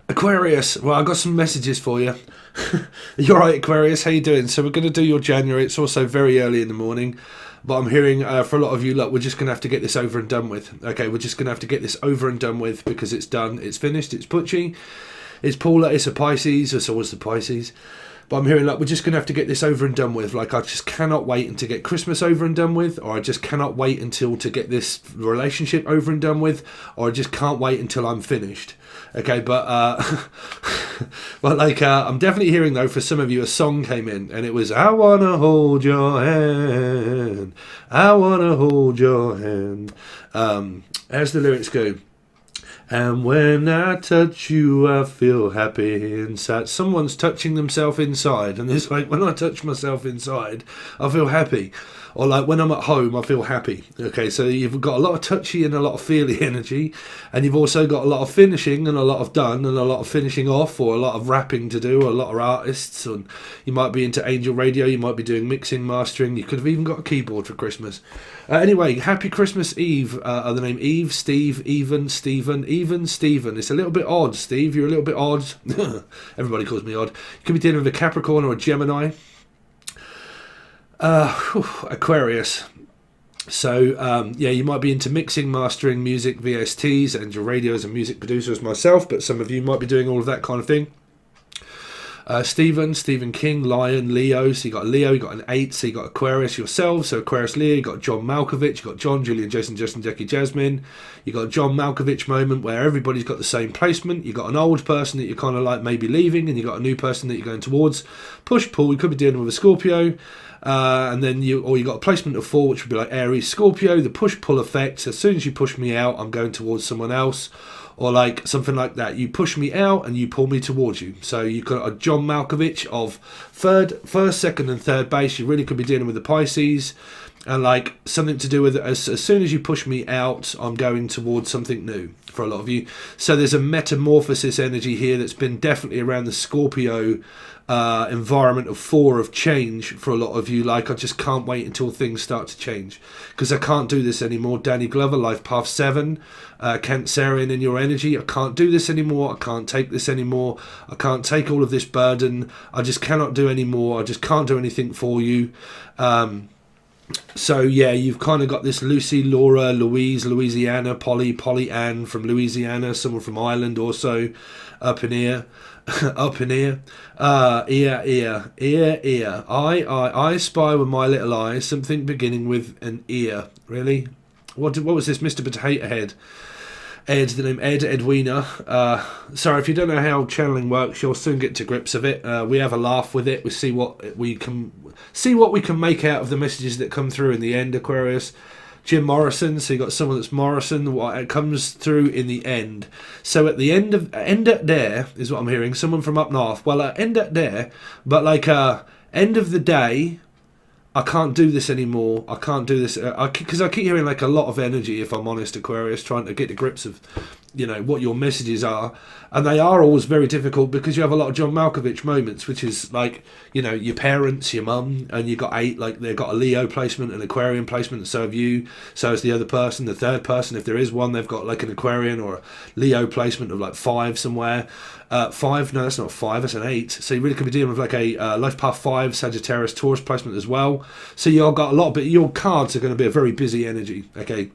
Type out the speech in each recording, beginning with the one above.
Aquarius, well, I got some messages for you. You're right, Aquarius. How you doing? So we're going to do your January. It's also very early in the morning, but I'm hearing for a lot of you, look, we're just going to have to get this over and done with. Okay, we're just going to have to get this over and done with because it's done. It's finished. It's Pucci. It's Paula. It's a Pisces. Or so was the Pisces. But I'm hearing like we're just going to have to get this over and done with. Like I just cannot wait until to get Christmas over and done with, or I just cannot wait until to get this relationship over and done with, or I just can't wait until I'm finished. Okay, but I'm definitely hearing though for some of you a song came in and it was I wanna hold your hand, I wanna hold your hand. As the lyrics go. And when I touch you, I feel happy inside. Someone's touching themselves inside. And it's like, when I touch myself inside, I feel happy. Or like when I'm at home, I feel happy. Okay, so you've got a lot of touchy and a lot of feely energy. And you've also got a lot of finishing and a lot of done and a lot of finishing off, or a lot of rapping to do, or a lot of artists. And you might be into angel radio, you might be doing mixing, mastering. You could have even got a keyboard for Christmas. Anyway, happy Christmas Eve. The name Eve, Steve, Even, Stephen, Stephen. It's a little bit odd, Steve. You're a little bit odd. Everybody calls me odd. You could be dealing with a Capricorn or a Gemini. Aquarius. So, you might be into mixing, mastering, music, VSTs, and your radio as a music producer as myself, but some of you might be doing all of that kind of thing. Stephen King, Lion, Leo. So you got Leo, you got an 8. So you got Aquarius yourself. So Aquarius, Leo. You got John Malkovich. You got John, Julian, Jason, Justin, Jackie, Jasmine. You got John Malkovich moment where everybody's got the same placement. You got an old person that you're kind of like maybe leaving, and you got a new person that you're going towards. Push pull. You could be dealing with a Scorpio. And then you got a placement of 4, which would be like Aries, Scorpio. The push pull effect. As soon as you push me out, I'm going towards someone else. Or like something like that. You push me out and you pull me towards you. So you've got a John Malkovich of first, second and third base. You really could be dealing with the Pisces. And like something to do with as soon as you push me out, I'm going towards something new for a lot of you. So there's a metamorphosis energy here that's been definitely around the Scorpio environment of 4 of change for a lot of you. Like I just can't wait until things start to change because I can't do this anymore. Danny Glover, Life Path 7, Cancerian in your energy. I can't do this anymore. I can't take this anymore. I can't take all of this burden. I just cannot do anymore. I just can't do anything for you. So yeah, you've kind of got this Lucy, Laura, Louise, Louisiana, Polly Ann from Louisiana, someone from Ireland also up in here. Up in here. Ear. I spy with my little eyes something beginning with an ear. Really? What was this, Mr. Potato Head? Ed, the name Ed, Edwina. Sorry, if you don't know how channeling works, you'll soon get to grips of it. We have a laugh with it. We see what we can make out of the messages that come through in the end, Aquarius. Jim Morrison, so you got someone that's Morrison, what it comes through in the end. So at the end at there is what I'm hearing, someone from up north. Well, end at there, but like end of the day, I can't do this anymore. I can't do this because I keep hearing like a lot of energy, if I'm honest, Aquarius, trying to get to grips of, what your messages are. And they are always very difficult because you have a lot of John Malkovich moments, which is like, your parents, your mum, and you got 8, like they've got a Leo placement, an Aquarian placement, and so have you. So is the other person, the third person, if there is one, they've got like an Aquarian or a Leo placement of like 5 somewhere. 5, no, that's not 5, that's an 8. So you really could be dealing with like a Life Path 5 Sagittarius Taurus placement as well. So you've got a lot, but your cards are going to be a very busy energy, okay?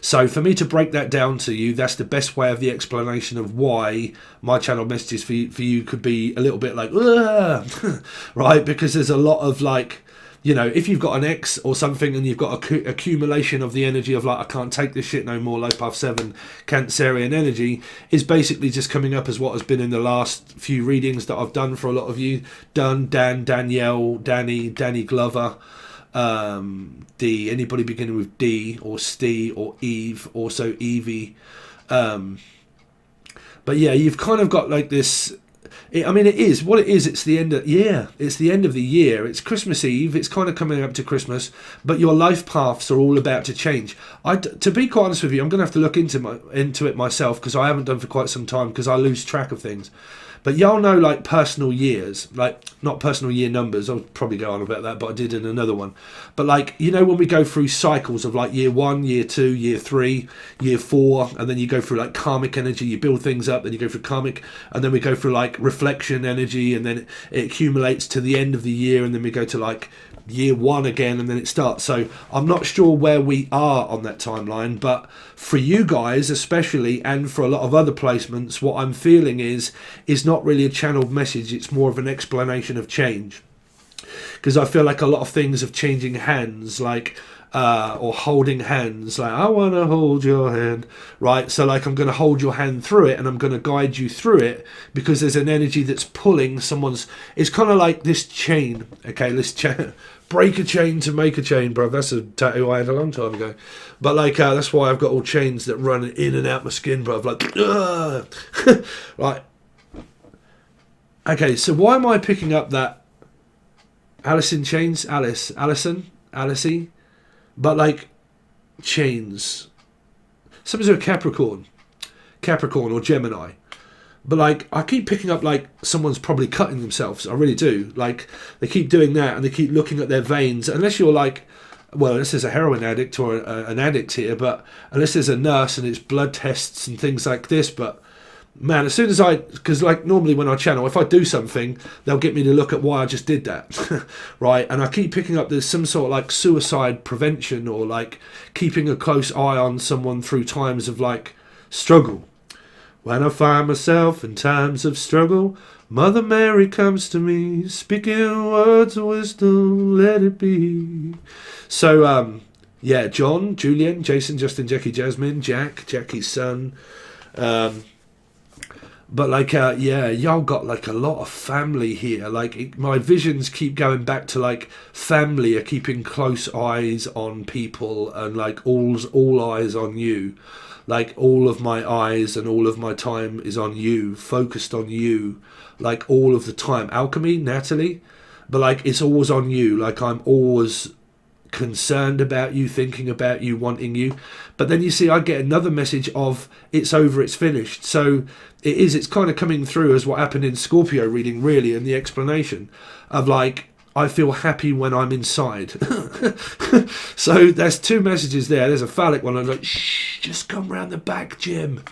So for me to break that down to you, that's the best way of the explanation of why my channel messages for you could be a little bit like, right? Because there's a lot of like, if you've got an X or something and you've got accumulation of the energy of like, I can't take this shit no more, Life Path 7 Cancerian energy is basically just coming up as what has been in the last few readings that I've done for a lot of you. Dan, Danielle, Danny Glover. D, anybody beginning with D or Steve or Eve, also Evie. But yeah, you've kind of got like this I mean, it is what it is. It's the end of It's the end of the year. It's Christmas Eve. It's kind of coming up to Christmas, but your life paths are all about to change. To be quite honest with you, I'm going to have to look into it myself, because I haven't done for quite some time, because I lose track of things. But y'all know, like, personal years, like, not personal year numbers. I'll probably go on about that, but I did in another one. But, like, you know, when we go through cycles of, like, year 1, year 2, year 3, year 4, and then you go through, like, karmic energy, you build things up, then you go through karmic, and then we go through, like, reflection energy, and then it accumulates to the end of the year, and then we go to, like, year 1 again, and then it starts. So I'm not sure where we are on that timeline, but for you guys especially, and for a lot of other placements, what I'm feeling is not really a channeled message. It's more of an explanation of change, because I feel like a lot of things of changing hands, like or holding hands, like, I want to hold your hand, right? So, like, I'm going to hold your hand through it, and I'm going to guide you through it, because there's an energy that's pulling someone's. It's kind of like this chain. Okay, let's break a chain to make a chain, bro. That's a tattoo I had a long time ago. But, like, that's why I've got all chains that run in and out my skin, bro. Like, right. Okay, so why am I picking up that Allison chains? Allison? But, like, chains. Something's a Capricorn or Gemini. But, like, I keep picking up, like, someone's probably cutting themselves. I really do. Like, they keep doing that, and they keep looking at their veins. Unless you're, like, well, unless there's a heroin addict or an addict here, but unless there's a nurse and it's blood tests and things like this. But, man, as soon as because, like, normally when I channel, if I do something, they'll get me to look at why I just did that, right? And I keep picking up there's some sort of, like, suicide prevention, or, like, keeping a close eye on someone through times of, like, struggle. When I find myself in times of struggle, Mother Mary comes to me, speaking words of wisdom, let it be. So, yeah, John, Julian, Jason, Justin, Jackie, Jasmine, Jack, Jackie's son. But, like, yeah, y'all got, like, a lot of family here. Like, my visions keep going back to, like, family are keeping close eyes on people, and, like, all eyes on you. Like, all of my eyes and all of my time is on you, focused on you, like, all of the time. Alchemy, Natalie, but, like, it's always on you. Like, I'm always concerned about you, thinking about you, wanting you. But then you see I get another message of it's over, it's finished. So it's kind of coming through as what happened in Scorpio reading, really, and the explanation of, like, I feel happy when I'm inside. So there's two messages there. There's a phallic one. I'm like, shh, just come round the back, Jim.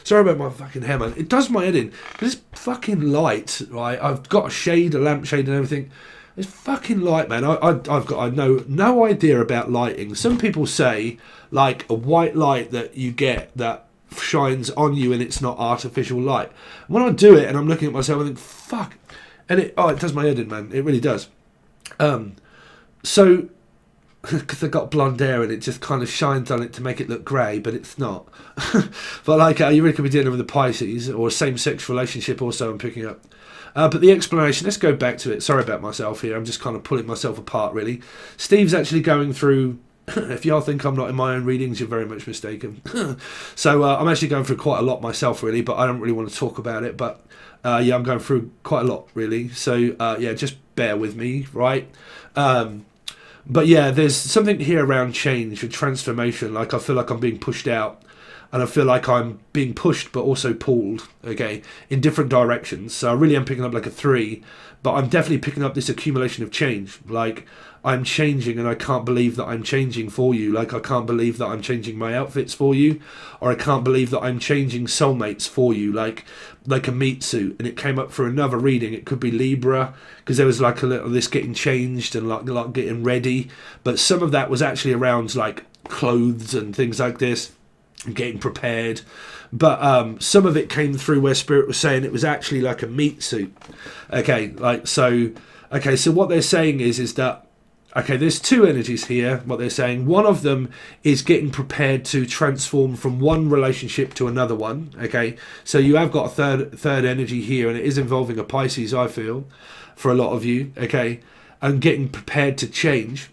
Sorry about my fucking hair, man. It does my head in. This fucking light, right? I've got a lampshade and everything. It's fucking light, man. I've got no idea about lighting. Some people say, like, a white light that you get that shines on you and it's not artificial light. When I do it and I'm looking at myself, I think, fuck. And it does my head in, man. It really does. So, because I've got blonde hair and it just kind of shines on it to make it look grey, but it's not. But, like, you really could be dealing with a Pisces or a same-sex relationship also I'm picking up. But the explanation, let's go back to it. Sorry about myself here. I'm just kind of pulling myself apart, really. Steve's actually going through... If y'all think I'm not in my own readings, you're very much mistaken. So I'm actually going through quite a lot myself, really, but I don't really want to talk about it. But yeah, I'm going through quite a lot, really. So yeah, just bear with me, right? But yeah, there's something here around change and transformation. Like, I feel like I'm being pushed out, and I feel like I'm being pushed but also pulled, okay, in different directions. So I really am picking up like a 3, but I'm definitely picking up this accumulation of change. Like, I'm changing, and I can't believe that I'm changing for you. Like, I can't believe that I'm changing my outfits for you, or I can't believe that I'm changing soulmates for you, like a meat suit. And it came up for another reading. It could be Libra, because there was like a little this getting changed and like getting ready. But some of that was actually around like clothes and things like this, and getting prepared. But some of it came through where Spirit was saying it was actually like a meat suit. Okay, like so. Okay, so what they're saying is that. Okay, there's two energies here, what they're saying. One of them is getting prepared to transform from one relationship to another one, okay? So you have got a third energy here, and it is involving a Pisces, I feel, for a lot of you, okay? And getting prepared to change.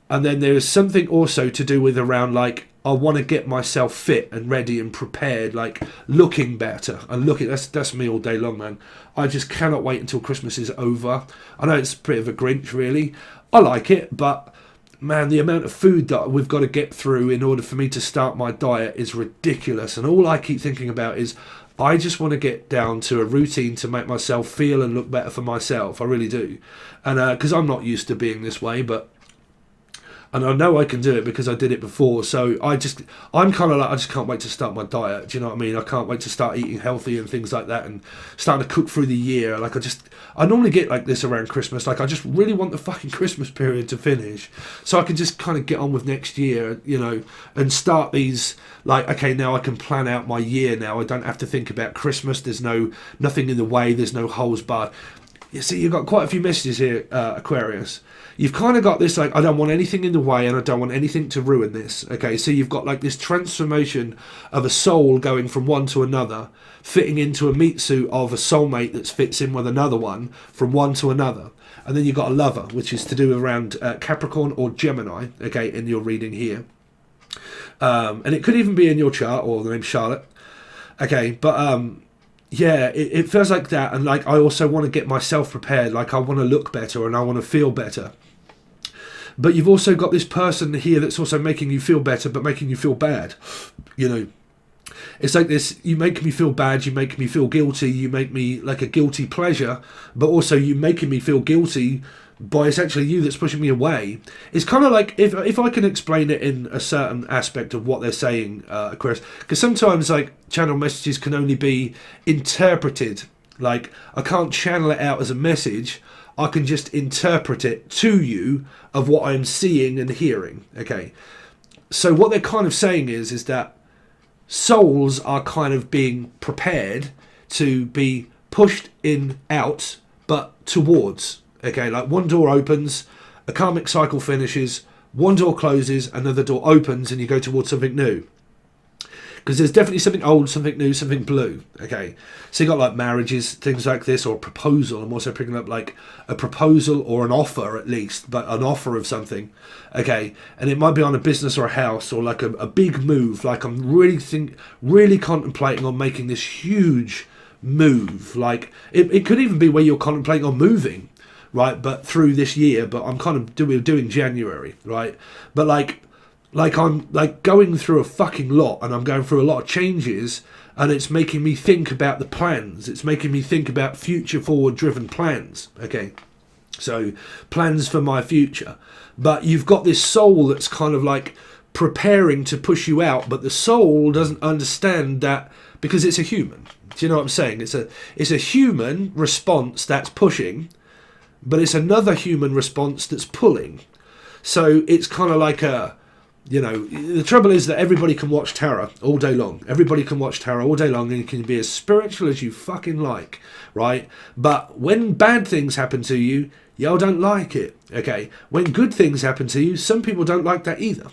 And then there is something also to do with around, like, I want to get myself fit and ready and prepared, like looking better and looking. That's me all day long, man. I just cannot wait until Christmas is over. I know it's a bit of a Grinch, really. I like it, but man, the amount of food that we've got to get through in order for me to start my diet is ridiculous. And all I keep thinking about is I just want to get down to a routine to make myself feel and look better for myself. I really do. And because I'm not used to being this way, and I know I can do it because I did it before. So I'm kind of like, I just can't wait to start my diet. Do you know what I mean? I can't wait to start eating healthy and things like that and starting to cook through the year. Like I normally get like this around Christmas. Like I just really want the fucking Christmas period to finish so I can just kind of get on with next year, you know, and start these like, okay, now I can plan out my year now. I don't have to think about Christmas. There's nothing in the way. There's no holes barred. You see, you've got quite a few messages here, Aquarius. You've kind of got this, like, I don't want anything in the way and I don't want anything to ruin this. Okay, so you've got, like, this transformation of a soul going from one to another, fitting into a meat suit of a soulmate that fits in with another one from one to another. And then you've got a lover, which is to do around Capricorn or Gemini, okay, in your reading here. And it could even be in your chart, or the name's Charlotte. Okay, but... yeah, it feels like that, and like I also want to get myself prepared, like I want to look better and I want to feel better. But you've also got this person here that's also making you feel better but making you feel bad. You know, it's like this, you make me feel bad, you make me feel guilty, you make me like a guilty pleasure, but also you making me feel guilty by it's actually you that's pushing me away. It's kind of like, if I can explain it in a certain aspect of what they're saying, Aquarius, because sometimes like channel messages can only be interpreted. Like I can't channel it out as a message, I can just interpret it to you of what I'm seeing and hearing. Okay, so what they're kind of saying is that souls are kind of being prepared to be pushed in, out, but towards. Okay, like one door opens, a karmic cycle finishes, one door closes, another door opens, and you go towards something new. Because there's definitely something old, something new, something blue. Okay, so you got like marriages, things like this, or a proposal. I'm also picking up like a proposal or an offer at least, but an offer of something. Okay, and it might be on a business or a house or like a big move. Like I'm really contemplating on making this huge move. Like it could even be where you're contemplating on moving. Right, but through this year, but I'm kind of doing January, right? But like I'm like going through a fucking lot, and I'm going through a lot of changes, and it's making me think about the plans. It's making me think about future forward driven plans. Okay, so plans for my future. But you've got this soul that's kind of like preparing to push you out, but the soul doesn't understand that because it's a human. Do you know what I'm saying? It's a human response that's pushing. But it's another human response that's pulling. So it's kind of like the trouble is that everybody can watch tarot all day long. Everybody can watch tarot all day long and you can be as spiritual as you fucking like, right? But when bad things happen to you, y'all don't like it, okay? When good things happen to you, some people don't like that either,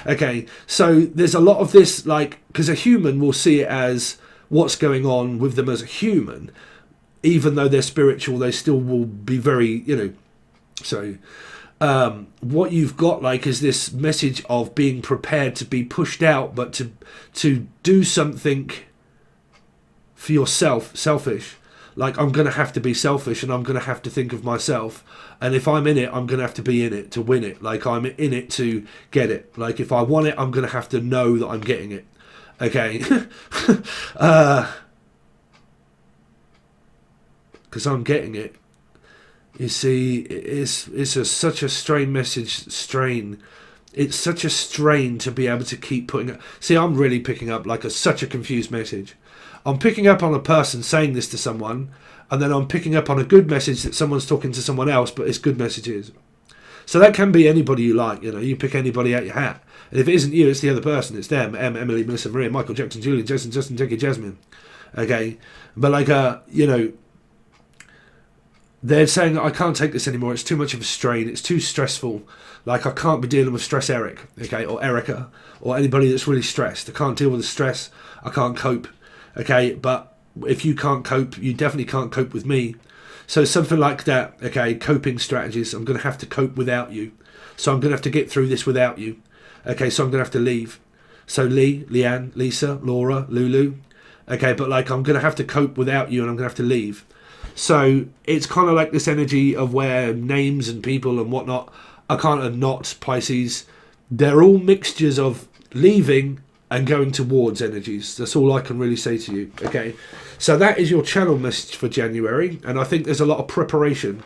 okay? So there's a lot of this, like, because a human will see it as what's going on with them as a human. Even though they're spiritual, they still will be very, you know. So what you've got like is this message of being prepared to be pushed out, but to do something for yourself, selfish. Like I'm going to have to be selfish and I'm going to have to think of myself. And if I'm in it, I'm going to have to be in it to win it. Like I'm in it to get it. Like if I want it, I'm going to have to know that I'm getting it. Okay. Because I'm getting it. You see, it's such a strain message. It's such a strain to be able to keep putting it. See, I'm really picking up like such a confused message. I'm picking up on a person saying this to someone, and then I'm picking up on a good message that someone's talking to someone else, but it's good messages. So that can be anybody you like. You know, you pick anybody out your hat. And if it isn't you, it's the other person. It's them. Emily, Melissa, Maria, Michael, Jackson, Julie, Jason, Justin, Jackie, Jasmine. Okay, but like you know. They're saying, I can't take this anymore, it's too much of a strain, it's too stressful, like I can't be dealing with stress Eric, okay, or Erica, or anybody that's really stressed. I can't deal with the stress, I can't cope, okay, but if you can't cope, you definitely can't cope with me. So something like that, okay, coping strategies, I'm going to have to cope without you, so I'm going to have to get through this without you, okay, so I'm going to have to leave. So Lee, Leanne, Lisa, Laura, Lulu. Okay, but like I'm going to have to cope without you and I'm going to have to leave. So it's kind of like this energy of where names and people and whatnot are kind of not Pisces. They're all mixtures of leaving and going towards energies. That's all I can really say to you. Okay, so that is your channel message for January. And I think there's a lot of preparation.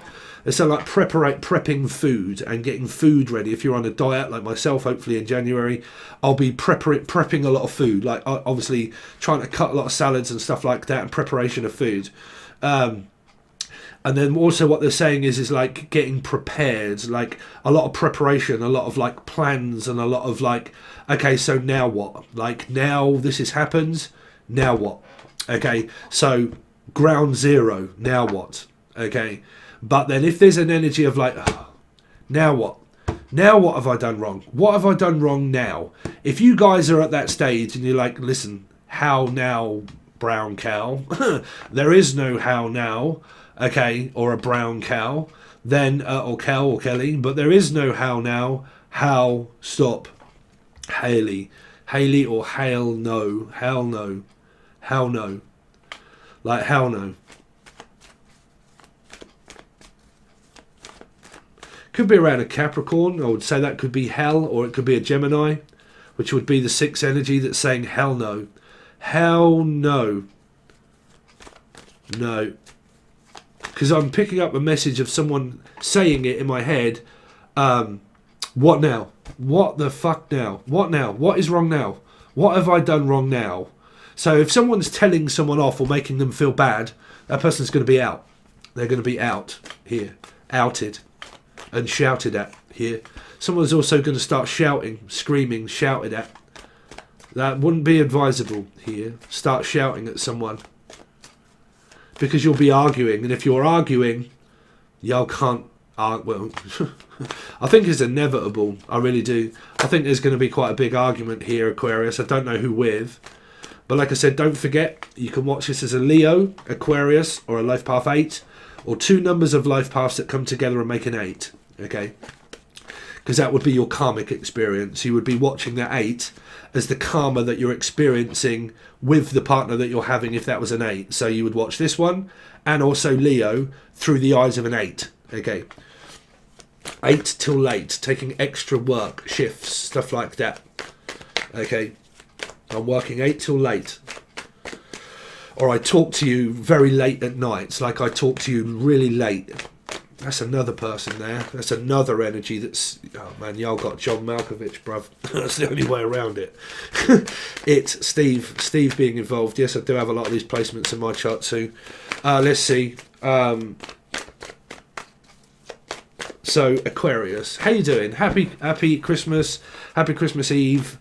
It's like prepping food and getting food ready. If you're on a diet like myself, hopefully in January, I'll be prepping a lot of food. Like obviously trying to cut a lot of salads and stuff like that and preparation of food. And then also what they're saying is like getting prepared, like a lot of preparation, a lot of like plans and a lot of like, okay, so now what? Like now this has happened, now what? Okay, so ground zero, now what? Okay, but then if there's an energy of like, oh, now what? Now what have I done wrong? What have I done wrong now? If you guys are at that stage and you're like, listen, how now, brown cow? There is no how now. Okay, or a brown cow, then or Kel or Kelly, but there is no how now. How stop, Haley or hail no, hell no, how no, like how no. Could be around a Capricorn. I would say that could be hell, or it could be a Gemini, which would be the sixth energy that's saying hell no, hell no, no. Because I'm picking up a message of someone saying it in my head. What now? What the fuck now? What now? What is wrong now? What have I done wrong now? So if someone's telling someone off or making them feel bad, that person's going to be out. They're going to be out here. Outed. And shouted at here. Someone's also going to start shouting, screaming, shouted at. That wouldn't be advisable here. Start shouting at someone. Because you'll be arguing, and if you're arguing, y'all can't well, I think it's inevitable. I really do. I think there's going to be quite a big argument here, Aquarius. I don't know who with. But like I said, don't forget, you can watch this as a Leo, Aquarius, or a life path 8, or two numbers of life paths that come together and make an 8. Okay? Because that would be your karmic experience. You would be watching that 8 as the karma that you're experiencing with the partner that you're having if that was an 8. So you would watch this one and also Leo through the eyes of an 8. Okay. 8 till late, taking extra work, shifts, stuff like that. Okay. I'm working 8 till late. Or I talk to you very late at night, like I talk to you really late. That's another person there. That's another energy that's... Oh, man, y'all got John Malkovich, bruv. That's the only way around it. It's Steve. Steve being involved. Yes, I do have a lot of these placements in my chart too. Let's see. So, Aquarius. How you doing? Happy Christmas. Happy Christmas Eve,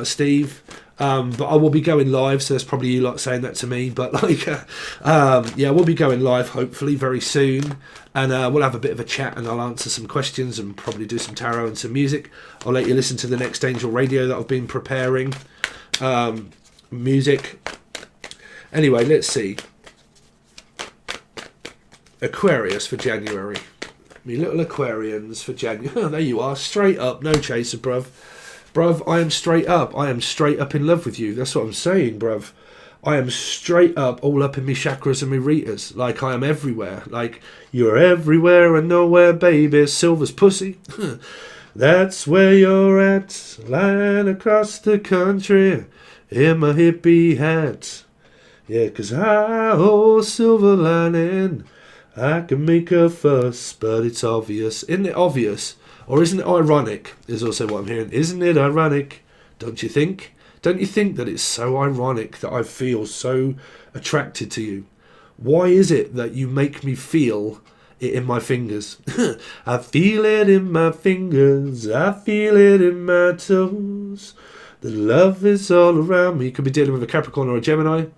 Steve. But I will be going live, so that's probably you lot saying that to me. But like, yeah, we'll be going live hopefully very soon, and we'll have a bit of a chat, and I'll answer some questions and probably do some tarot and some music. I'll let you listen to the next Angel Radio that I've been preparing, music. Anyway, let's see. Aquarius for January. Me little Aquarians for January. Oh, there you are, straight up, no chaser, bruv. Bruv, I am straight up. I am straight up in love with you. That's what I'm saying, bruv. I am straight up all up in me chakras and me retas. Like, I am everywhere. Like, you're everywhere and nowhere, baby. Silver's pussy. That's where you're at. Lying across the country in my hippie hat. Yeah, 'cause I hold silver lining. I can make a fuss, but it's obvious. Isn't it obvious? Or isn't it ironic, is also what I'm hearing. Isn't it ironic? Don't you think? Don't you think that it's so ironic that I feel so attracted to you? Why is it that you make me feel it in my fingers? I feel it in my fingers. I feel it in my toes. The love is all around me. You could be dealing with a Capricorn or a Gemini.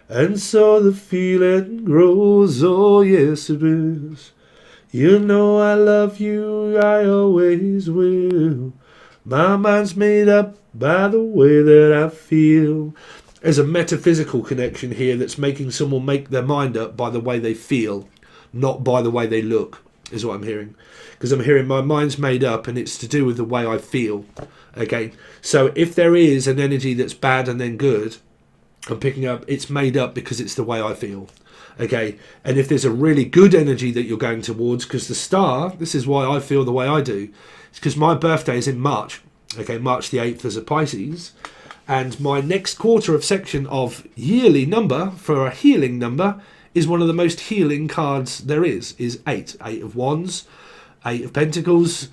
And so the feeling grows. Oh, yes, it is. You know I love you, I always will. My mind's made up by the way that I feel. There's a metaphysical connection here that's making someone make their mind up by the way they feel, not by the way they look. is what I'm hearing. Because I'm hearing my mind's made up and it's to do with the way I feel. Okay, so if there is an energy that's bad and then good, I'm picking up, it's made up because it's the way I feel. Okay, and if there's a really good energy that you're going towards, because the star, this is why I feel the way I do, it's because my birthday is in March. Okay, March the 8th as a Pisces, and my next quarter of section of yearly number for a healing number is one of the most healing cards there is 8. 8 of Wands, 8 of Pentacles,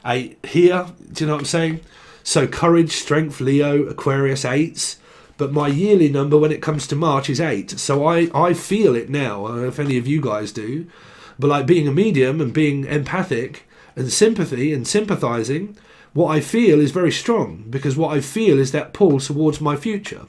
8 here, do you know what I'm saying? So courage, strength, Leo, Aquarius, 8s. But my yearly number when it comes to March is 8. So I feel it now. I don't know if any of you guys do. But like being a medium and being empathic and sympathy and sympathizing, what I feel is very strong. Because what I feel is that pull towards my future.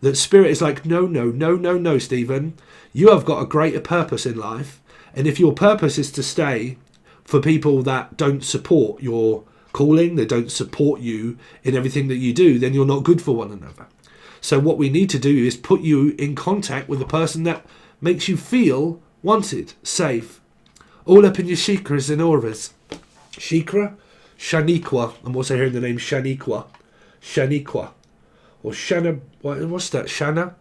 That spirit is like, no, Stephen. You have got a greater purpose in life. And if your purpose is to stay for people that don't support your calling, they don't support you in everything that you do, then you're not good for one another. So what we need to do is put you in contact with a person that makes you feel wanted, safe, all up in your chakras and auras. Chakra? Shaniqua. I'm also hearing the name Shaniqua. Shaniqua. Or Shanna, what's that? Shanna?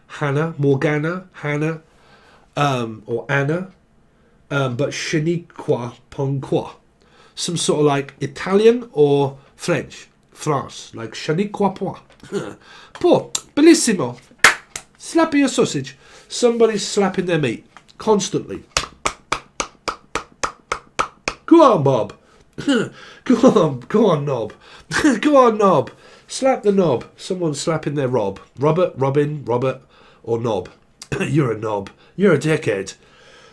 Hannah? Morgana? Hannah? Or Anna? But Shaniqua Ponqua. Some sort of like Italian or French. France. Like Shaniqua Point. Poor, bellissimo. Slapping a sausage. Somebody's slapping their meat. Constantly. Go on, Bob. Go on, knob. Go on, knob. Slap the knob. Someone's slapping their Rob. Robert, Robin, Robert, or knob. You're a knob. You're a dickhead.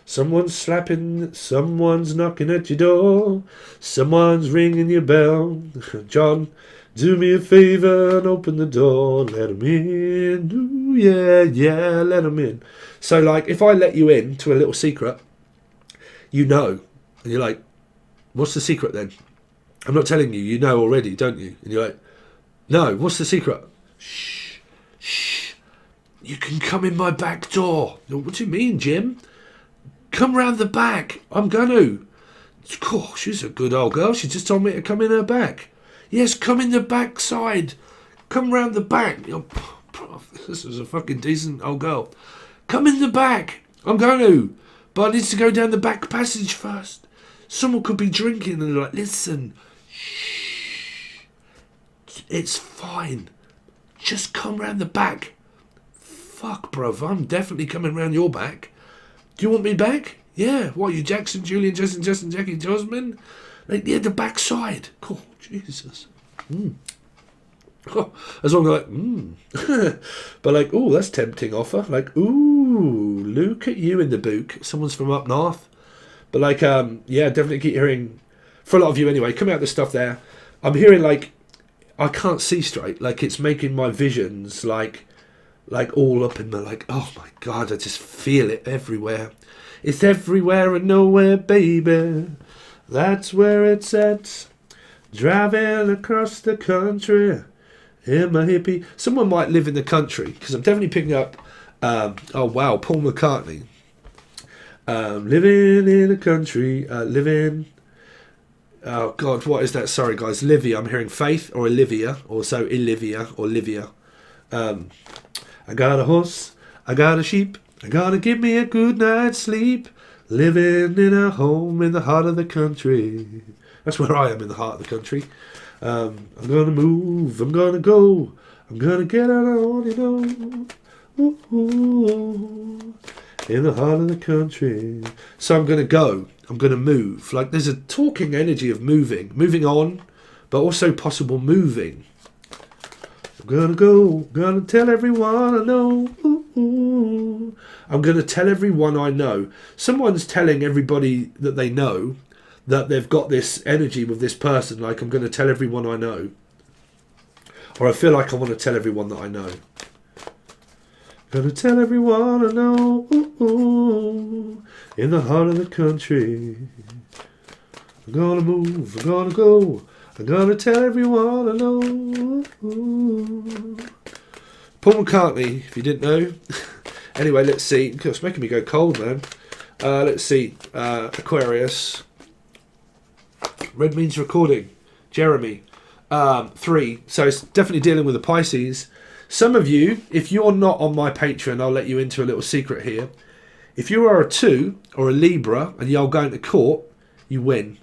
Someone's slapping, someone's knocking at your door. Someone's ringing your bell. John, do me a favour and open the door. Let 'em in. Ooh, yeah, let 'em in. So, like, if I let you in to a little secret, you know. And you're like, what's the secret then? I'm not telling you. You know already, don't you? And you're like, no, what's the secret? Shh. You can come in my back door. What do you mean, Jim? Come round the back. I'm going to. Gosh, she's a good old girl. She just told me to come in her back. Yes, come in the back side. Come round the back. This is a fucking decent old girl. Come in the back. I'm going to. But I need to go down the back passage first. Someone could be drinking and they're like, listen. Shh. It's fine. Just come round the back. Fuck, bruv. I'm definitely coming round your back. Do you want me back? Yeah. What, you Jackson, Julian, Justin, Jackie, Josman? Like, yeah, the back side. Oh, Jesus. Oh, as long as like, But like, ooh, that's tempting offer. Like, ooh, look at you in the book. Someone's from up north. But like, yeah, definitely keep hearing, for a lot of you anyway, coming out the stuff there. I'm hearing like, I can't see straight. Like, it's making my visions like all up in the, like, oh my God, I just feel it everywhere. It's everywhere and nowhere, baby. That's where it's at. Driving across the country in my hippie. Someone might live in the country, because I'm definitely picking up, oh wow, Paul McCartney. Living in the country, oh God, what is that? Sorry guys, Livia. I'm hearing Faith or Olivia, or so Olivia or Livia. I got a horse, I got a sheep, I gotta give me a good night's sleep. Living in a home in the heart of the country. That's where I am, in the heart of the country. I'm gonna move, I'm gonna go, I'm gonna get out on, you know. Ooh, ooh, in the heart of the country. So I'm gonna go, I'm gonna move. Like, there's a talking energy of moving on, but also possible moving. I'm gonna go, gonna tell everyone I know. Ooh, ooh. I'm gonna tell everyone I know. Someone's telling everybody that they know that they've got this energy with this person. Like, I'm gonna tell everyone I know. Or I feel like I want to tell everyone that I know. Gonna tell everyone I know. Ooh, ooh, in the heart of the country. I'm gonna move, I'm gonna go. I'm gonna tell everyone I know. Paul McCartney, if you didn't know. Anyway, let's see. It's making me go cold, man. Let's see. Aquarius. Red means recording. Jeremy. 3. So it's definitely dealing with the Pisces. Some of you, if you're not on my Patreon, I'll let you into a little secret here. If you are a 2 or a Libra and you're going to court, you win.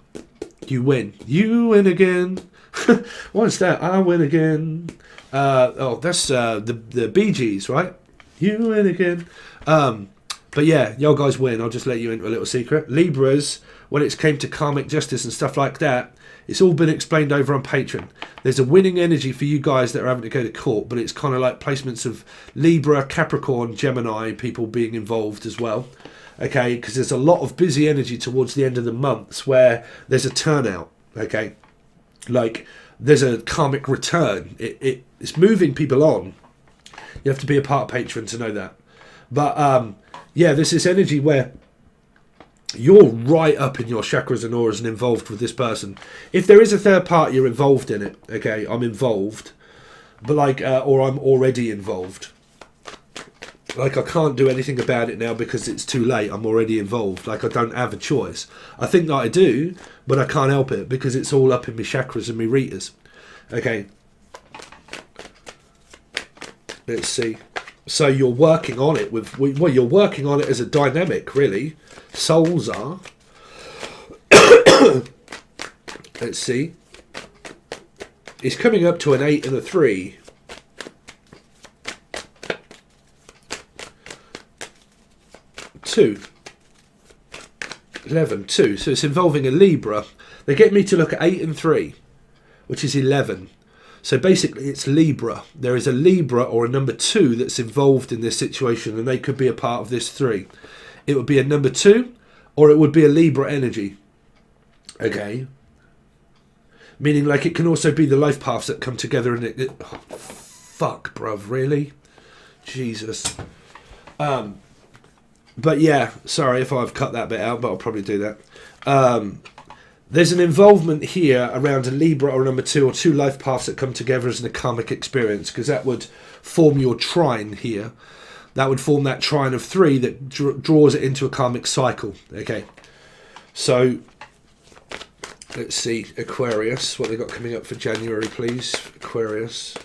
You win. You win again. What's that? I win again. That's the Bee Gees, right? You win again. But yeah, y'all guys win. I'll just let you into a little secret. Libras, when it came to karmic justice and stuff like that, it's all been explained over on Patreon. There's a winning energy for you guys that are having to go to court, but it's kind of like placements of Libra, Capricorn, Gemini, people being involved as well. Okay, because there's a lot of busy energy towards the end of the months where there's a turnout. Okay, like there's a karmic return. It's moving people on. You have to be a part of Patreon to know that. But yeah, there's this energy where you're right up in your chakras and auras and involved with this person. If there is a third party, you're involved in it. Okay, I'm involved, but like, or I'm already involved. Like, I can't do anything about it now because it's too late. I'm already involved. Like, I don't have a choice. I think that I do, but I can't help it because it's all up in my chakras and my readers. Okay. Let's see. So you're working on it with, well, you're working on it as a dynamic, really. Souls are. Let's see. It's coming up to an 8 and a 3. 2. 11, 2. So it's involving a Libra. They get me to look at 8 and 3, which is 11. So basically it's Libra. There is a Libra or a number 2 that's involved in this situation, and they could be a part of this 3. It would be a number 2 or it would be a Libra energy. Okay. Meaning, like, it can also be the life paths that come together and it oh, fuck, bruv, really? Jesus. But yeah, sorry if I've cut that bit out, but I'll probably do that. There's an involvement here around a Libra or a number 2 or 2 life paths that come together as a karmic experience, because that would form your trine here. That would form that trine of 3 that draws it into a karmic cycle. Okay, so let's see, Aquarius, what they got coming up for January, please. Aquarius.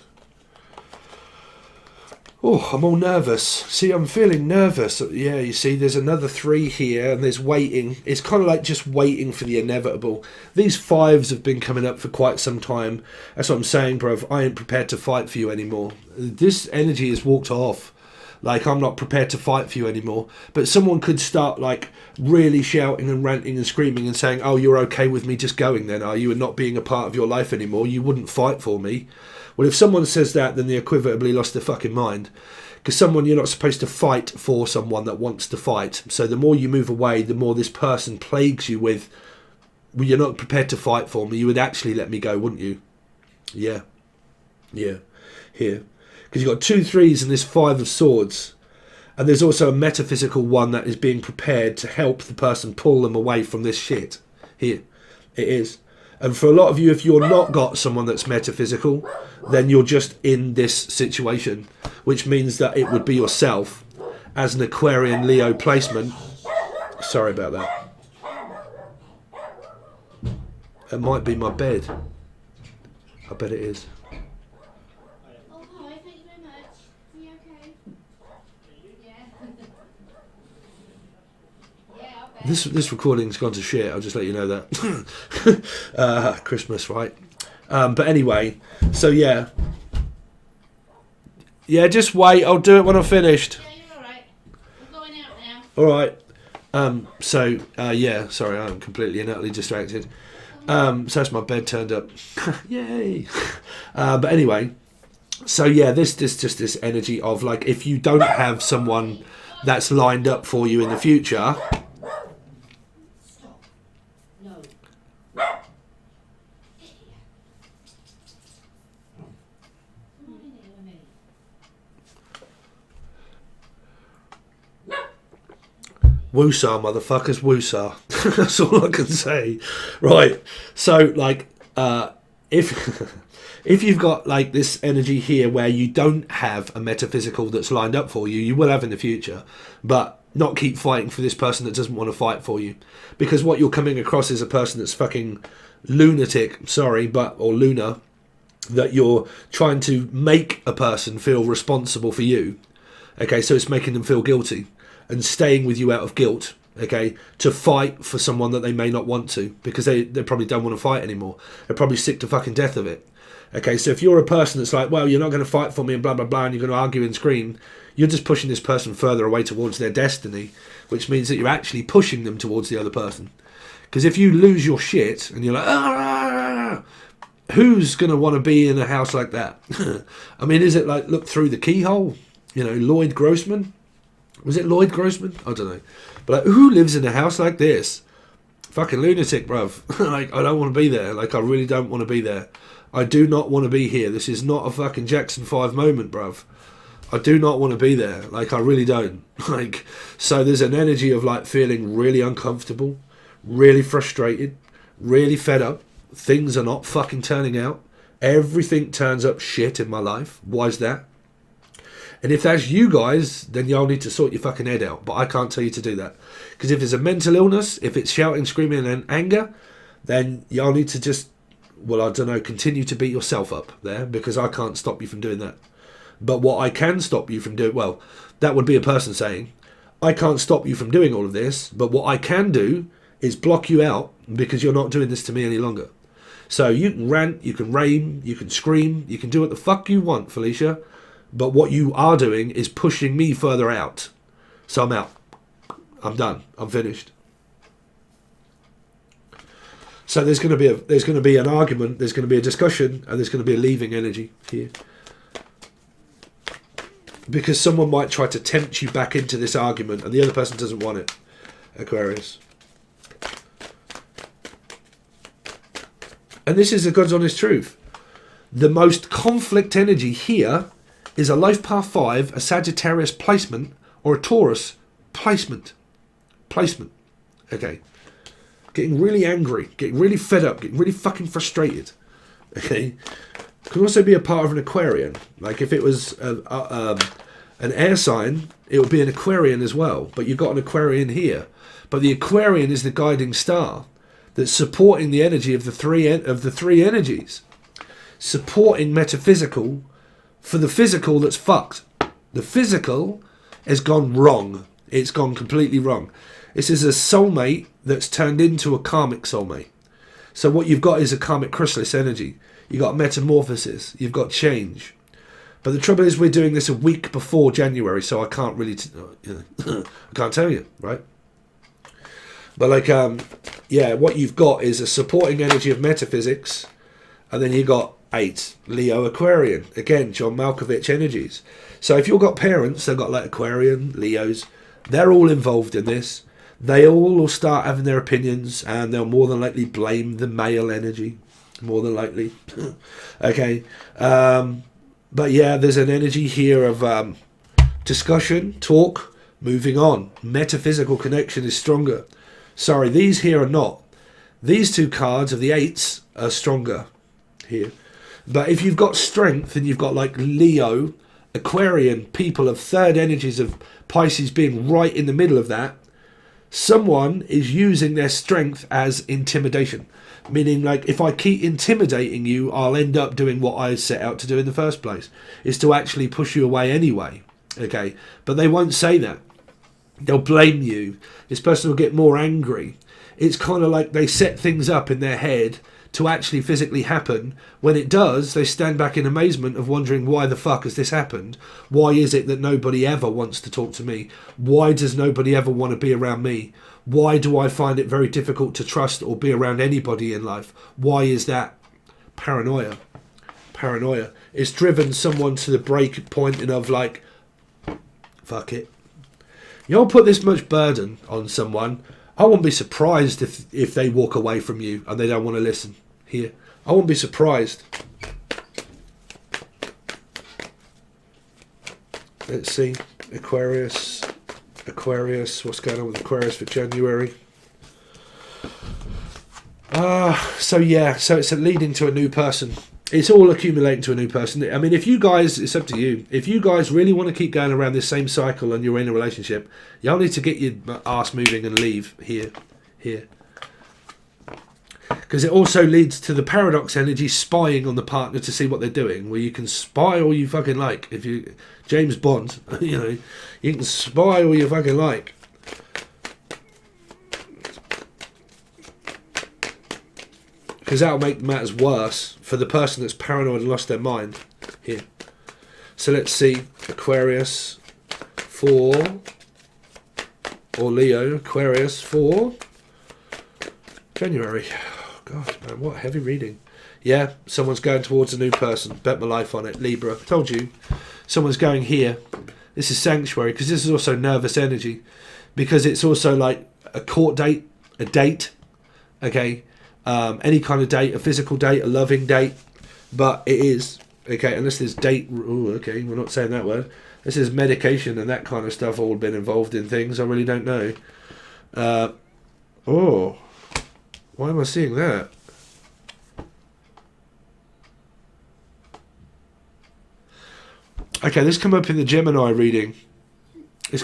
Oh, I'm all nervous. See, I'm feeling nervous. Yeah, you see, there's another 3 here, and there's waiting. It's kind of like just waiting for the inevitable. These 5s have been coming up for quite some time. That's what I'm saying, bruv. I ain't prepared to fight for you anymore. This energy has walked off. Like, I'm not prepared to fight for you anymore. But someone could start, like, really shouting and ranting and screaming and saying, oh, you're okay with me just going then, are you, and not being a part of your life anymore? You wouldn't fight for me. Well, if someone says that, then they equivalently lost their fucking mind. Because someone, you're not supposed to fight for someone that wants to fight. So the more you move away, the more this person plagues you with, well, you're not prepared to fight for me. You would actually let me go, wouldn't you? Yeah. Yeah. Here. Because you've got 2 3s and this 5 of swords. And there's also a metaphysical one that is being prepared to help the person pull them away from this shit. Here. It is. And for a lot of you, if you're not got someone that's metaphysical, then you're just in this situation, which means that it would be yourself as an Aquarian Leo placement. Sorry about that. It might be my bed. I bet it is. Oh, hi, thank you very much. Are you okay? Yeah. This recording's gone to shit, I'll just let you know that. Christmas, right? But anyway, so yeah. Yeah, just wait, I'll do it when I'm finished. Yeah, you're alright. We're going out now. Alright. Yeah, sorry, I'm completely and utterly distracted. So that's my bed turned up. Yay. But anyway, so yeah, this just this energy of, like, if you don't have someone that's lined up for you in the future. Stop. No. Come on in here with me. Woosah, motherfuckers, woosah. That's all I can say. Right. So, like, if if you've got, like, this energy here where you don't have a metaphysical that's lined up for you, you will have in the future. But not keep fighting for this person that doesn't want to fight for you. Because what you're coming across is a person that's fucking lunatic, sorry, or lunar, that you're trying to make a person feel responsible for you. Okay, so it's making them feel guilty and staying with you out of guilt, okay, to fight for someone that they may not want to, because they probably don't want to fight anymore. They're probably sick to fucking death of it. Okay, so if you're a person that's like, well, you're not going to fight for me and blah, blah, blah, and you're going to argue and scream, you're just pushing this person further away towards their destiny, which means that you're actually pushing them towards the other person. Because if you lose your shit and you're like, who's going to want to be in a house like that? I mean, is it like look through the keyhole? You know, Lloyd Grossman? Was it Lloyd Grossman? I don't know. But like, who lives in a house like this? Fucking lunatic, bruv. Like, I don't want to be there. Like, I really don't want to be there. I do not want to be here. This is not a fucking Jackson 5 moment, bruv. I do not want to be there. Like, I really don't. Like, so there's an energy of like feeling really uncomfortable, really frustrated, really fed up. Things are not fucking turning out. Everything turns up shit in my life. Why is that? And if that's you guys, then y'all need to sort your fucking head out. But I can't tell you to do that. Because if it's a mental illness, if it's shouting, screaming and anger, then y'all need to just, well, I don't know, continue to beat yourself up there. Because I can't stop you from doing that. But what I can stop you from doing, well, that would be a person saying, I can't stop you from doing all of this. But what I can do is block you out because you're not doing this to me any longer. So you can rant, you can rave, you can scream, you can do what the fuck you want, Felicia. But what you are doing is pushing me further out. So I'm out. I'm done. I'm finished. So there's going to be an argument, there's going to be a discussion, and there's going to be a leaving energy here. Because someone might try to tempt you back into this argument, and the other person doesn't want it. Aquarius. And this is the God's honest truth. The most conflict energy here is a life path 5, a Sagittarius placement, or a Taurus placement. Okay. Getting really angry, getting really fed up, getting really fucking frustrated. Okay. Can also be a part of an Aquarian. Like if it was an air sign, it would be an Aquarian as well. But you've got an Aquarian here. But the Aquarian is the guiding star that's supporting the energy of the three energies. Supporting metaphysical for the physical that's fucked. The physical has gone wrong. It's gone completely wrong. This is a soulmate that's turned into a karmic soulmate. So what you've got is a karmic chrysalis energy. You've got metamorphosis. You've got change. But the trouble is we're doing this a week before January, so I can't really... I can't tell you, right? But like, yeah, what you've got is a supporting energy of metaphysics, and then you've got 8, Leo Aquarian. Again, John Malkovich energies. So if you've got parents, they've got like Aquarian, Leos, they're all involved in this. They all will start having their opinions, and they'll more than likely blame the male energy. More than likely. Okay. But yeah, there's an energy here of discussion, talk, moving on. Metaphysical connection is stronger. Sorry, these here are not. These 2 cards of the 8s are stronger here. But if you've got strength and you've got like Leo, Aquarian, people of 3rd energies of Pisces being right in the middle of that, someone is using their strength as intimidation. Meaning like if I keep intimidating you, I'll end up doing what I set out to do in the first place. Is to actually push you away anyway. Okay. But they won't say that. They'll blame you. This person will get more angry. It's kind of like they set things up in their head to actually physically happen. When it does, they stand back in amazement of wondering why the fuck has this happened? Why is it that nobody ever wants to talk to me? Why does nobody ever want to be around me? Why do I find it very difficult to trust or be around anybody in life? Why is that? Paranoia. Paranoia. It's driven someone to the break point of like, fuck it. You'll put this much burden on someone, I wouldn't be surprised if they walk away from you and they don't want to listen. Here. I wouldn't be surprised. Let's see. Aquarius. What's going on with Aquarius for January? So yeah, so it's leading to a new person. It's all accumulating to a new person. I mean, if you guys, it's up to you. If you guys really want to keep going around this same cycle and you're in a relationship, y'all need to get your ass moving and leave here. Because it also leads to the paradox energy spying on the partner to see what they're doing, where you can spy all you fucking like. If you, James Bond, you know, you can spy all you fucking like. Because that'll make matters worse for the person that's paranoid and lost their mind. Here. So let's see. Aquarius for, or Leo, Aquarius for January. Oh, God, man, what heavy reading. Yeah, someone's going towards a new person. Bet my life on it. Libra. Told you. Someone's going here. This is sanctuary, because this is also nervous energy. Because it's also like a court date, a date. Okay. Any kind of date, a physical date, a loving date, but it is, okay, unless there's date, ooh, okay, we're not saying that word, this is medication and that kind of stuff all been involved in things, I really don't know. Oh, why am I seeing that? Okay, this came up in the Gemini reading. It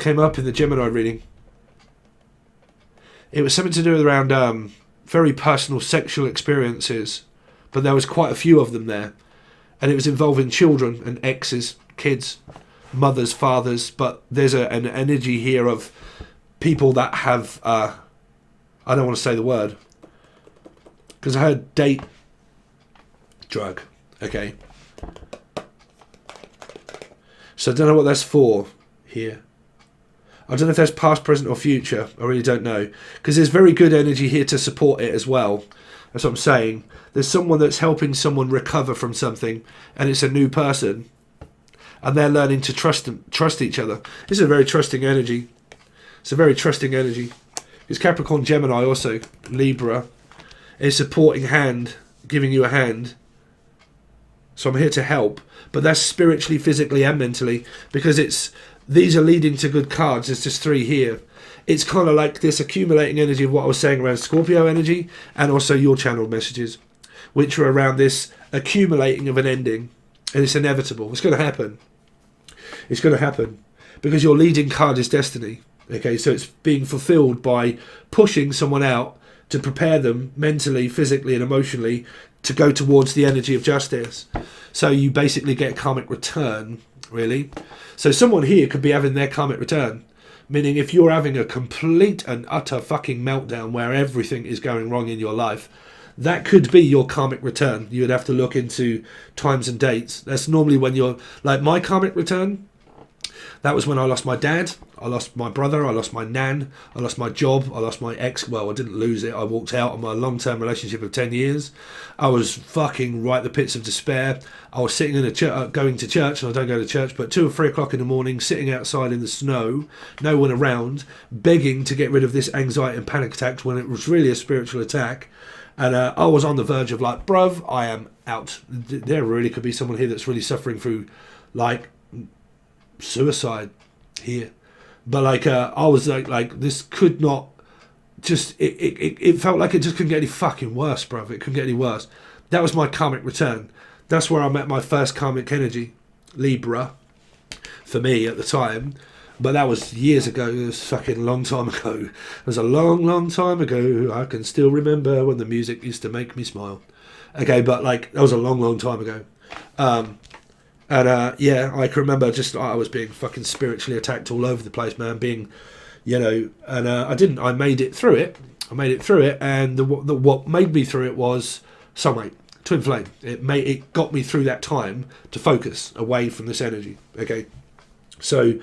was something to do with around, very personal sexual experiences, but there was quite a few of them there, and it was involving children and exes, kids, mothers, fathers, but there's an energy here of people that have I don't want to say the word because I heard date drug, okay, so I don't know what that's for here. I don't know if that's past, present or future. I really don't know. Because there's very good energy here to support it as well. That's what I'm saying. There's someone that's helping someone recover from something. And it's a new person. And they're learning to trust each other. This is a very trusting energy. It's a very trusting energy. It's Capricorn, Gemini also. Libra. A supporting hand. Giving you a hand. So I'm here to help. But that's spiritually, physically and mentally. Because it's... These are leading to good cards. There's just 3 here. It's kind of like this accumulating energy of what I was saying around Scorpio energy and also your channeled messages, which are around this accumulating of an ending. And it's inevitable. It's going to happen. It's going to happen. Because your leading card is destiny. Okay, so it's being fulfilled by pushing someone out to prepare them mentally, physically and emotionally to go towards the energy of justice. So you basically get a karmic return, really. So someone here could be having their karmic return, meaning if you're having a complete and utter fucking meltdown where everything is going wrong in your life, that could be your karmic return. You would have to look into times and dates. That's normally when you're, like my karmic return, that was when I lost my dad, I lost my brother, I lost my nan, I lost my job, I lost my ex. Well, I didn't lose it. I walked out of my long-term relationship of 10 years. I was fucking right at the pits of despair. I was sitting in a church, going to church, and I don't go to church, but 2 or 3 o'clock in the morning, sitting outside in the snow, no one around, begging to get rid of this anxiety and panic attacks when it was really a spiritual attack. And I was on the verge of like, bruv, I am out. There really could be someone here that's really suffering through, like, suicide here. But like I was like this could not just it felt like it just couldn't get any fucking worse, bruv. It couldn't get any worse. That was my karmic return. That's where I met my first karmic energy, Libra, for me at the time. But that was years ago. It was fucking a long time ago. It was a long time ago. I can still remember when the music used to make me smile. Okay, but like that was a long time ago. And yeah, I can remember just I was being fucking spiritually attacked all over the place, man. Being, you know, and I made it through it. And what made me through it was soulmate, twin flame. It got me through that time to focus away from this energy. Okay, so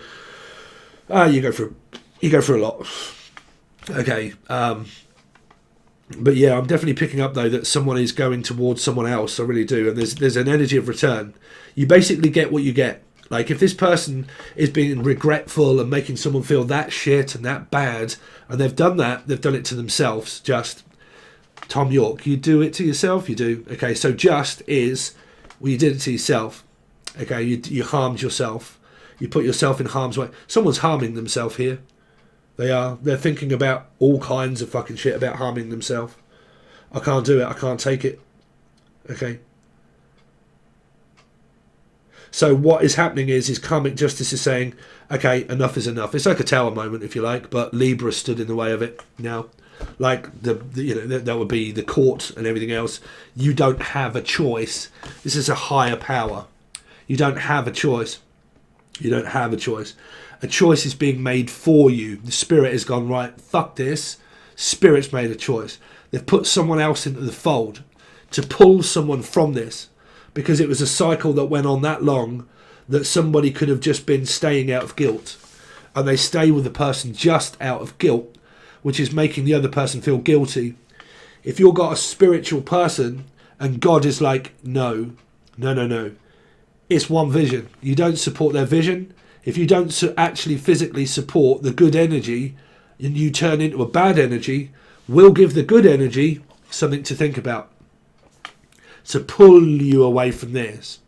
you go through a lot. Okay, but yeah, I'm definitely picking up though that someone is going towards someone else. I really do, and there's an energy of return. You basically get what you get. Like if this person is being regretful and making someone feel that shit and that bad, and they've done it to themselves. Just Tom York, you do it to yourself. You do. Okay, so just is, well, you did it to yourself. Okay, you harmed yourself. You put yourself in harm's way. Someone's harming themselves here. They're thinking about all kinds of fucking shit about harming themselves. I can't do it. I can't take it. Okay. So what is happening is karmic justice is saying, okay, enough is enough. It's like a tower moment, if you like, but Libra stood in the way of it now. Like that would be the court and everything else. You don't have a choice. This is a higher power. You don't have a choice. You don't have a choice. A choice is being made for you. The spirit has gone, right, fuck this. Spirit's made a choice. They've put someone else into the fold to pull someone from this, because it was a cycle that went on that long that somebody could have just been staying out of guilt, and they stay with the person just out of guilt, which is making the other person feel guilty. If you've got a spiritual person and God is like, no, it's one vision. You don't support their vision. If you don't actually physically support the good energy and you turn into a bad energy, we'll give the good energy something to think about to pull you away from this.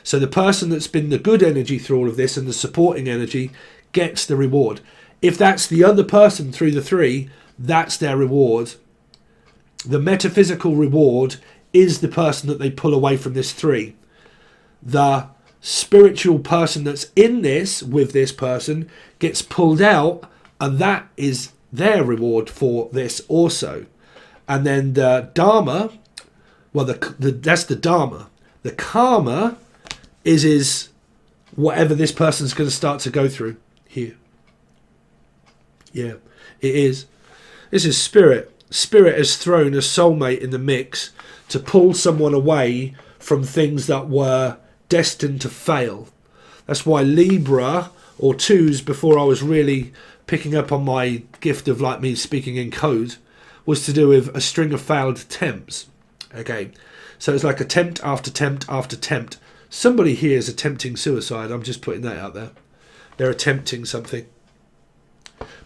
So the person that's been the good energy through all of this and the supporting energy gets the reward. If that's the other person through the three, that's their reward. The metaphysical reward is the person that they pull away from this three. The spiritual person that's in this with this person gets pulled out, and that is their reward for this also. And then the Dharma, well, that's the Dharma. The Karma is whatever this person's going to start to go through here. Yeah, it is. This is spirit. Spirit has thrown a soulmate in the mix to pull someone away from things that were destined to fail. That's why Libra or twos, before I was really picking up on my gift of like me speaking in code, was to do with a string of failed attempts. Okay, so it's like attempt after attempt after attempt. Somebody here is attempting suicide. I'm just putting that out there. They're attempting something.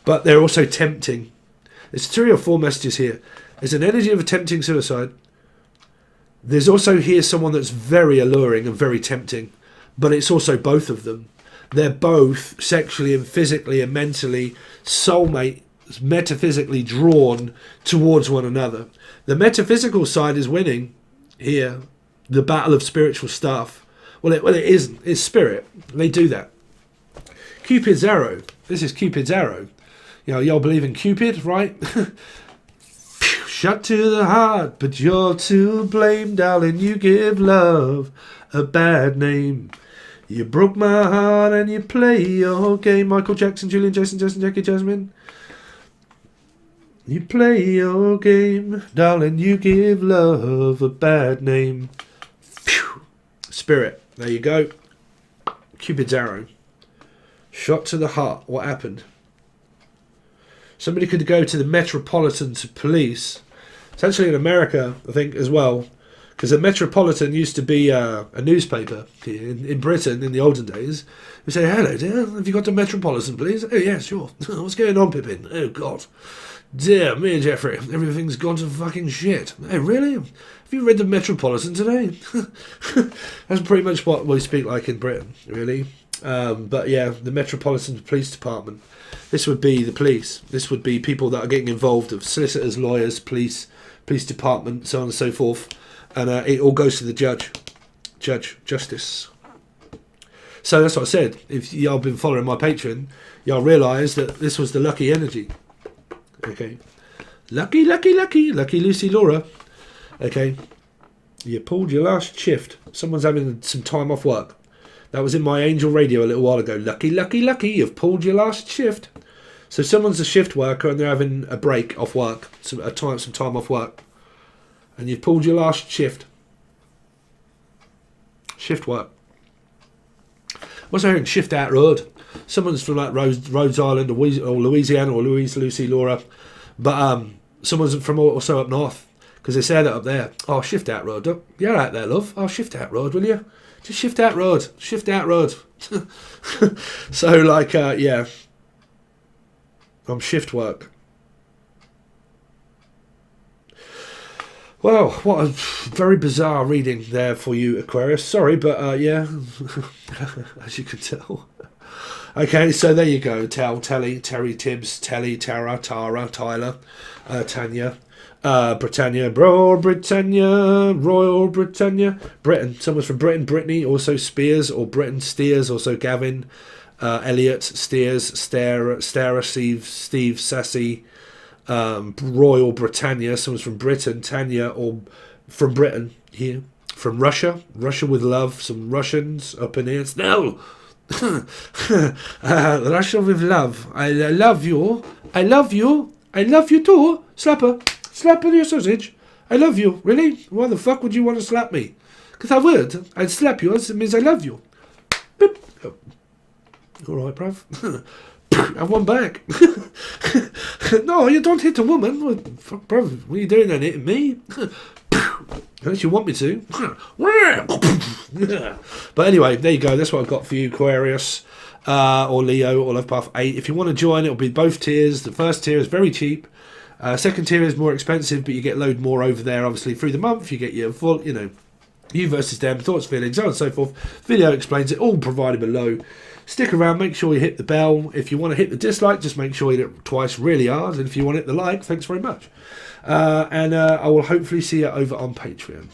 But they're also tempting. There's 3 or 4 messages here. There's an energy of attempting suicide. There's also here someone that's very alluring and very tempting. But it's also both of them. They're both sexually and physically and mentally soulmate, metaphysically drawn towards one another. The metaphysical side is winning here. The battle of spiritual stuff. Well, it isn't. It's spirit. They do that. Cupid's arrow. This is Cupid's arrow. You know, y'all believe in Cupid, right? Shot to the heart, but you're to blame, darling. You give love a bad name. You broke my heart and you play your game. Michael Jackson, Julian, Jason, Jackie, Jasmine. You play your game, darling. You give love a bad name. Phew. Spirit. There you go. Cupid's arrow. Shot to the heart. What happened? Somebody could go to the Metropolitan Police. It's actually in America, I think, as well. Because the Metropolitan used to be a newspaper here in Britain in the olden days. We say, hello, dear. Have you got the Metropolitan, please? Oh, yeah, sure. What's going on, Pippin? Oh, God. Dear me, Jeffrey. Everything's gone to fucking shit. Oh, really? Have you read the Metropolitan today? That's pretty much what we speak like in Britain, really. But yeah, the Metropolitan Police Department. This would be the police. This would be people that are getting involved of solicitors, lawyers, police department, so on and so forth. And it all goes to the justice. So that's what I said. If y'all been following my Patreon, y'all realise that this was the lucky energy. Okay. Lucky Lucy Laura. Okay. You pulled your last shift. Someone's having some time off work. That was in my Angel Radio a little while ago. Lucky, you've pulled your last shift. So someone's a shift worker and they're having a break off work, some time off work. And you've pulled your last shift. Shift work. What's hearing shift out road? Someone's from like Rhode Island or Louisiana or Lucy Laura. But someone's from also up north. Because they say that up there. Oh, shift out road. You're out there, love. Oh, shift out road, will you? Just shift out road. Shift out road. So, like, yeah. I'm shift work. Well, what a very bizarre reading there for you, Aquarius. Sorry, but yeah, as you can tell. Okay, so there you go. Telly, Terry, Tibbs, Telly, Tara, Tara, Tyler, Tanya, Britannia, Royal Britannia, Britain. Someone's from Britain, Brittany, also Spears, or Britain, Steers, also Gavin, Elliot, Steers, Stara, Steve, Sassy, Royal Britannia. Someone's from Britain, Tanya, or from Britain here. From Russia with love. Some Russians up in here. No! Russia with love. I love you. I love you. I love you too. Slap her. Slap her your sausage. I love you. Really? Why the fuck would you want to slap me? Because I would. I'd slap you. It means I love you. Boop. Oh. All right, bruv. Have one back. No, you don't hit a woman. Well, fuck, bruv. What are you doing then? Hitting me? Unless you want me to. But anyway, there you go. That's what I've got for you, Aquarius, or Leo, or Love Path 8. If you want to join, it'll be both tiers. The first tier is very cheap. Second tier is more expensive, but you get load more over there, obviously, through the month. You get your full, you versus them, thoughts, feelings, so on and so forth. Video explains it, all provided below. Stick around, make sure you hit the bell. If you want to hit the dislike, just make sure you hit it twice really hard. And if you want to hit the like, thanks very much. And I will hopefully see you over on Patreon.